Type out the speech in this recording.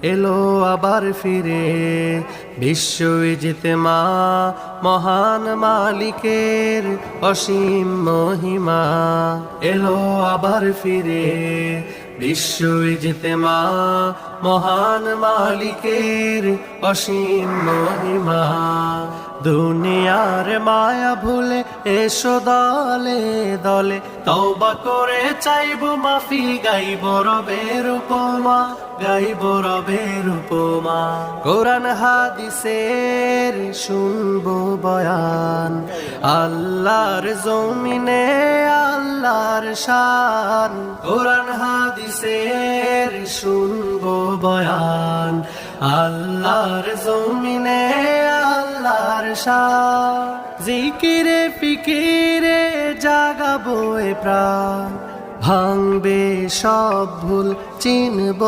এলো আবার ফিরে বিশ্ব ইজতেমা, মহান মালিকের অসীম মহিমা। এলো আবার ফিরে বিশ্ব ইজতেমা, মহান মালিকের অসীম মহিমা। দুনিয়ার মায়া ভুলে এসো দলে দলে, তওবা করে চাইবো মাফি, গাইব রবের উপমা, গাইব রবের উপমা। কোরআন হাদিসের শুনবো বয়ান, আল্লাহর জমিনে আল্লাহর শান। কোরআন হাদিসের শুনবো বয়ান, আল্লাহর জমিনে আল্লাহর শান। জিকিরে ফিকিরে জাগাবো এ প্রাণ, ভাঙবে সব ভুল চিনব